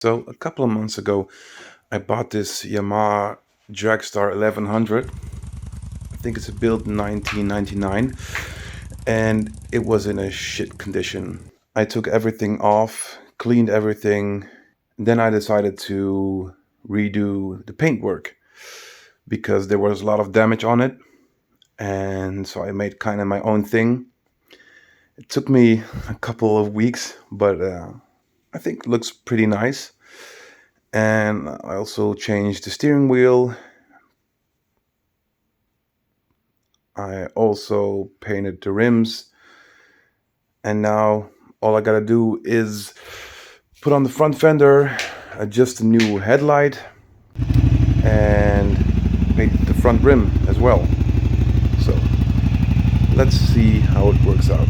So a couple of months ago, I bought this Yamaha Dragstar 1100. I think it's a build 1999, and it was in a shit condition. I took everything off, cleaned everything, and then I decided to redo the paintwork because there was a lot of damage on it, and so I made kind of my own thing. It took me a couple of weeks, but I think it looks pretty nice. And I also changed the steering wheel. I also painted the rims, and now all I gotta do is put on the front fender, adjust the new headlight, and paint the front rim as well. So let's see how it works out.